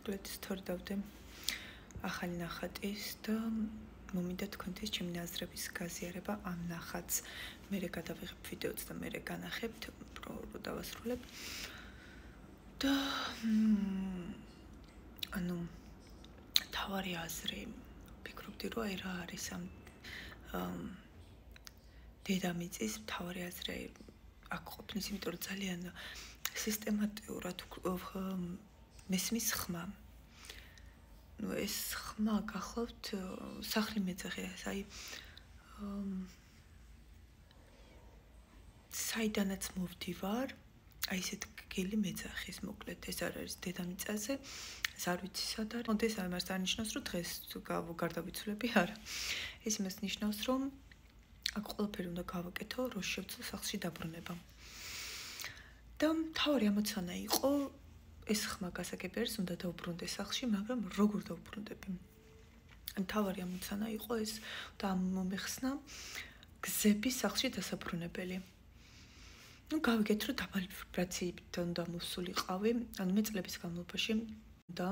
მოკლედ სწორად დავდე ახალი ნახატის და მომინდა თქვენთვის ჩემი ნაზრების გაზიარება ამ ნახატს. მე გადავიღებ ვიდეოც და მე განახებთ, რო დავასრულებ. და ანუ თავარი აზრი ფიქრობდი რომ აი რა არის ამ დედამიწის თავარი აზრი აქ ყოფნის, იმიტომ რომ ძალიან სისტემატურად მესმის ხმა. ეს ხმა გახლავთ სახლი მეძახია, აი საიდანაც მოვდივარ, აი ესეთ გელი მეძახის, მოკლედ ეს არ არის დედამიწაზე, ეს არ ვიცი სად არის. მოდი ამას არ ნიშნავს, რომ დღეს გარდავიცვლები, არა. ეს იმას ნიშნავს, რომ აქ ყველაფერი უნდა გავაკეთო, რომ შევძლო სახლში დაბრუნება. და თავი ამოცანა იყო ეს ხმა გასაგები არის, უნდა დავბრუნდე სახლში, მაგრამ როგორ დავბრუნდები? თავი ამოცანა იყო ეს და მომეხსნა გზები სახლში დასაბრუნებელი. გავიგეთ, რომ დაბალი ვიბრაციით უნდა მოსულიყავი, ანუ მე წლების განმავლობაში და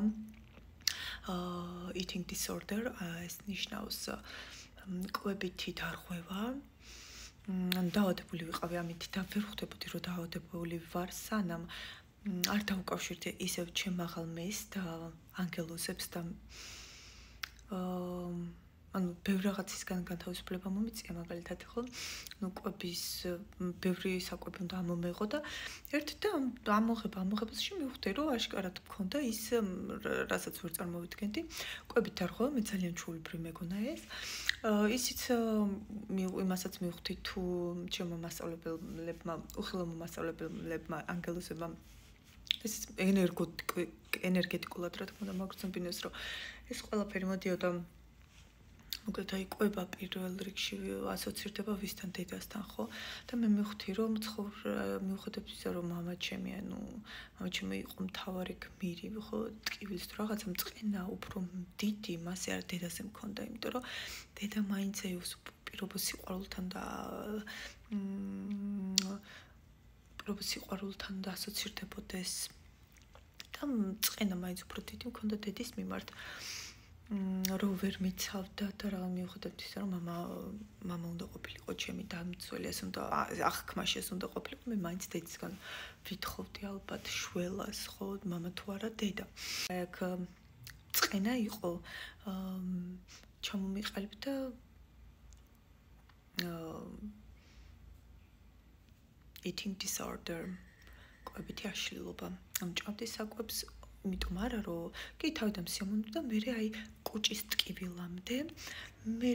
eating disorder, ეს ნიშნავს კვებითი დარღვევა. დაავადებული ვიყავი ამით და ვერ ხვდებოდი, რომ დაავადებული ვარ, სანამ არ დავუკავშირდი ისევ ჩემ მაღალ მეს და ანგელოზებს და ანუ ბევრ რაღაცისგან განთავისუფლება მომიწია, მაგალითად ხო, ნუ კვების ბევრი საკვები უნდა ამომეღო და ერთ და ამოღებაში მივხვდი, რომ აშკარად მქონდა ის, რასაც ვერ წარმოვიდგენდი, კვებით დარღვევა, მე ძალიან ჩვეულებრივ მეგონა ეს. ისიც იმასაც მივხვდი თუ ჩემო მასწავლებლებმა, უხილავ მასწავლებლებმა, ანგელოზებმა ეს ენერგეტიკულად რა თქმა უნდა მაგრძნობინეს, რომ ეს ყველაფერი მოდიოდა მოკლედ აი კვება პირველ რიგში ასოცირდება ვისთან, დედასთან, ხო? და მე მივხვდი, რომ მივხვდები ისა, რომ მამა ჩემი იყო მთავარი გმირი, ხო, ტკივილის თუ რაღაცა მწყენა უფრო დიდი მასე არ დედაზე მქონდა, იმიტომ რომ დედა მაინც ეოს პირობა სიყვარულთან და ასოცირდებოდეს და მწყენა მაინც უფრო დიდი მქონდა დედის მიმართ. რო ვერ მიცავდა და რა მივხვდები ისა, რომ მამა უნდა ყოფილიყო ჩემი დამცველი, ეს უნდა აღქმაში ეს უნდა ყოფილიყო, მე მაინც დედისგან ვითხოვდი ალბათ შველას, ხო, მამა თუ არა დედა. აქ წყენა იყო ჩამომიყალიბდა eating disorder, კვებითი აშლილობა. ამჭამდი საკვებს, იმიტომ არა რომ კი თავიდან სიამოვნებდი და მე აი კუჭის ტკივილამდე, მე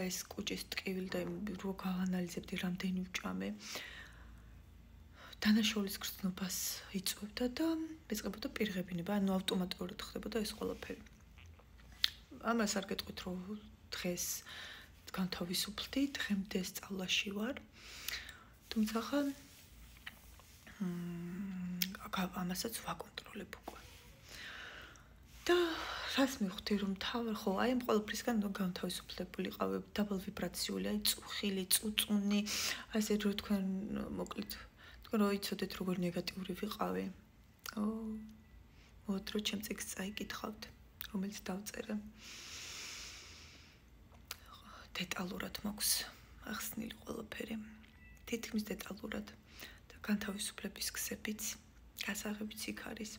ეს კუჭის ტკივილი და რო გავანალიზებდი რამდენი უჭამე, დანაშაულის გრძნობას იწვევდა და ეწყებოდა პირღებინება, ანუ ავტომატურად ხდებოდა ეს ყველაფერი. ამას არ გეტყვით, რომ დღეს განთავისუფლდი, დღემდე სწავლაში ვარ. თუმცა ამასაც ვაკონტროლებ უკვე. და რას მივხვდი, რომ ხო, აი ამ ყველაფრისგან განთავისუფლებულიყავი, დაბალ ვიბრაციული, აი წუხილი, წუწუნი, ასე რომ თქვენ მოკლედ, თქვენ რო იცოდეთ როგორ ნეგატიური ვიყავი. მოდ რო ჩემ წიგნს წაიკითხავთ, რომელიც დავწერე. დეტალურად მაქვს ახსნილი ყველაფერი. თითქმის დეტალურად და განთავისუფლების გზებიც, გასაღებიც იქ არის.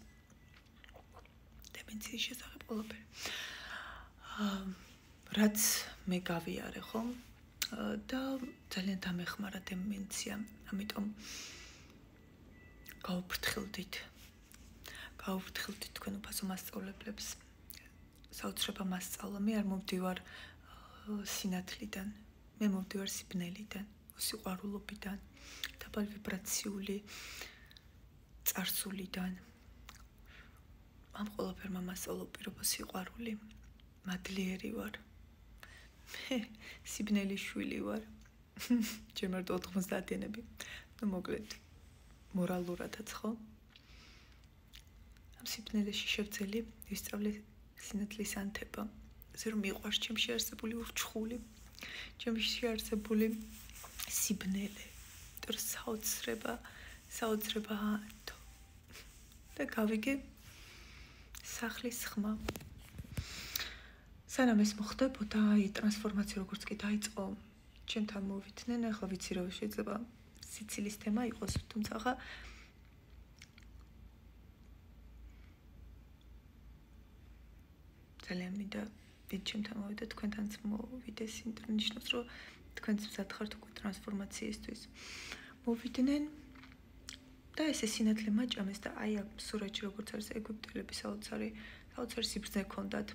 დემენციის შესახებ ყველაფერი. რაც მე გავიარე, ხო? და ძალიან დამეხმარა დემენცია, ამიტომ გავუფრთხილდით თქვენ უფასო მასწავლებლებს. საოცრება მასწავლა, მე არ მოვდივარ სინათლიდან, მე მოვდივარ სიბნელიდან. სიყვარულობიდან, დაბალ ვიბრაციული წარსულიდან. ამ ყველაფერმა მასწავლა პირობა სიყვარული, მადლიერი ვარ. მე სიბნელის შვილი ვარ. ჩემ არ 90-იანები. ნუ მოკლედ მორალურადაც ხო? ამ სიბნელეში შევძელი ვისწავლე სინათლის ანთება. ასე რომ მიყვარს ჩემში არსებული ურჩხული, ჩემში არსებული სიბნელე, თორ საოცრება და გავიგე სახლის ხმა. სანამ ეს მოხდებოდა, ტრანსფორმაცია როგორც კი დაიწყო, ჩემთან მოვიდნენ, ახლა ვიცი რომ შეიძლება სიცილის თემა იყოს, თუმცა ძალიან მინდა ვიდ ჩემთან მოვიდა თქვენთანაც მოვიდეს, იმიტომ ნიშნავს რომ თქვენც მზად ხართ უკვე ტრანსფორმაციისთვის. მოვიდნენ და ესე სინათლე მაჭამეს და აი აქ სურათში როგორც არის ეგვიპტელების საოცარი სიბრძნე ჰქონდათ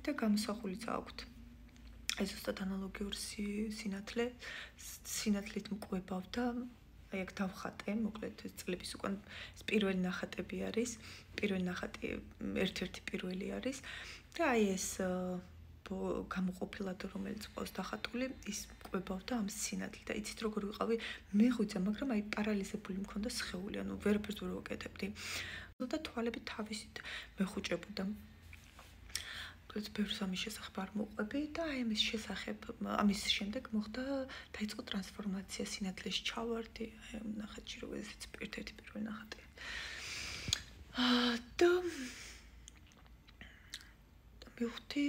და გამოსახულიც აქვთ. ეს ზუსტად ანალოგიური სინათლით მკვებავდა. აი აქ დავხატე, მოკლედ ეს წლების უკან ეს პირველი ნახატები არის, პირველი ნახატი ერთ-ერთი პირველი არის და აი ეს გამოყოფილად რომელიც ყავს დახატული, ის მკვებავდა ამ სინათლით და იცით როგორ ვიყავი მეღვიძა, მაგრამ აი პარალიზებული მქონდა სხეული, ანუ ვერაფერს ვერ ვაკეთებდი. და თვალები თავისით მეხუჭებოდა. მოკლედ ბევრს ამის შესახებ არ მოყვები და აი ამის შემდეგ მოხდა დაიწყო ტრანსფორმაცია, სინათლეში ჩავარდი, აი ამ ნახატში რომ ესეც ერთ-ერთი პირველი ნახატია. და მივხვდი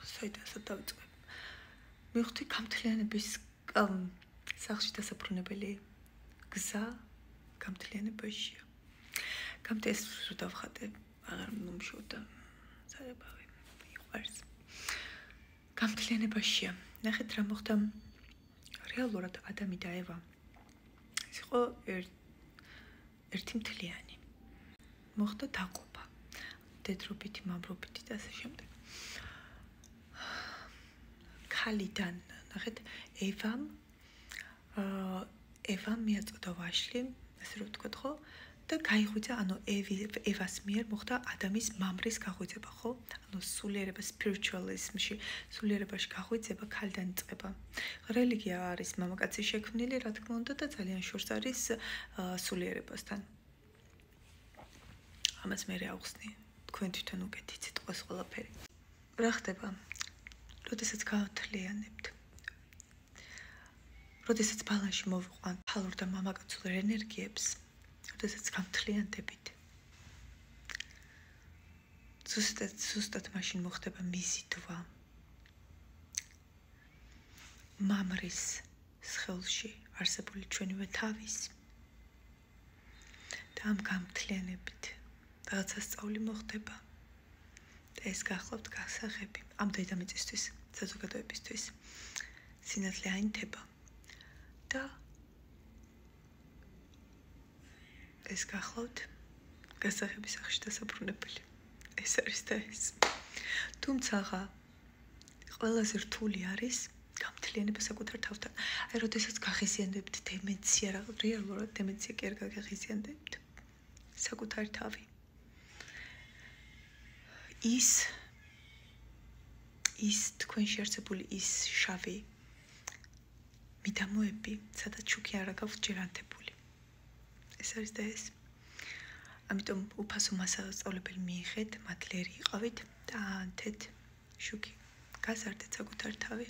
საიდანაც დავიწყე. მივხვდი გამთლიანების სახლში დასაბრუნებელი გზა გამთლიანებაშია. გამთეს რო დავხატე, აღარ მომშოვდა სარებავი. მიყვარს. გამთლიანებაშია. ნახეთ რა მოხდა. რეალურად ადამი და ევა ეს იყო ერთი მთლიანი. მოხდა დაყოფა. დედრობითი, მამრობითი და ასე შემდეგ. ქალიდან ნახეთ ევამ მიაწოდა ვაშლი, ასე რომ ვთქვათ, ხო? და გაიღვიძა, ანუ ევას მიერ მოხდა ადამიანის მამრის გაღვიძება, ხო? ანუ სულიერება spiritualismში, სულიერებაში გაღვიძება ქალიდან იწყება. რელიგია არის მამაკაცის შექმნილი, რა თქმა უნდა, და ძალიან შორს არის სულიერებასთან. ამას მე ავხსნი, თქვენ თვითონ უკეთ იცით ყოს ყველაფერი. რა ხდება? როდესაც გავთლიანებთ. როდესაც ბალანსში მოვიყვანთ ქალურ და მამაკაცურ ენერგიებს, როდესაც გამთლიანდებით. ზუსტად მაშინ მოხდება მიზიდვა. მამრის სხეულში არსებული ჩვენივე თავის და ამ გამთლიანებით რაღაცა სწავლი მოხდება. და ეს გახლავთ გასაღები ამ დედამიწისთვის, საზოგადოებისთვის. სინათლე აინთება და ეს გახლავთ გასაღების სახში დასაბრუნებელი. ეს არის და ეს. თუმცა ყველაზე რთული არის გამთლიანება საკუთარ თავთან. აი, როდესაც გაღიზიანებთ დემენცია, რეალურად დემენცია კი არ გაღიზიანებთ. საკუთარი თავი. ის თქვენში არსებული ის შავი მიდამოები, სადაც შუქი არ აქვს ჯერ ანთებული. ეს არის და ეს. ამიტომ უფასო მასწავლებელი მიიღეთ, მადლერი იყავით და ანთეთ შუქი. გაზარდეთ საკუთარი თავი.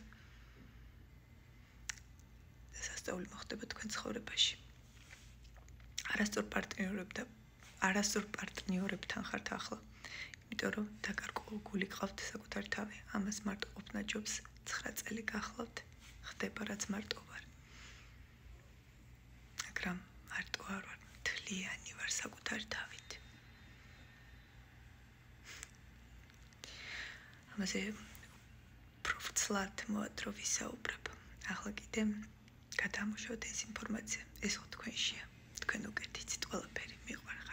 სასწაული მოხდება თქვენ ცხოვრებაში. არასწორ პარტნიორებთან ხართ ახლა. იმიტომ რომ დაკარგული გყავთ საკუთარი თავი. ამას მარტო ყოფნა ჯობს 9 წელი გახლავთ. ხდება რაც მარტო ვარ. მაგრამ მარტო არ ვარ, მთლიანი ვარ საკუთარი თავით. ამაზე პროფეცლად მოადრო ვისაუბრებ. ახლა კიდე გადამუშავოთ ეს ინფორმაცია. ეს თქვენშია. თქვენ უკეთ იცით ყველაფერი, მიყვარხარ.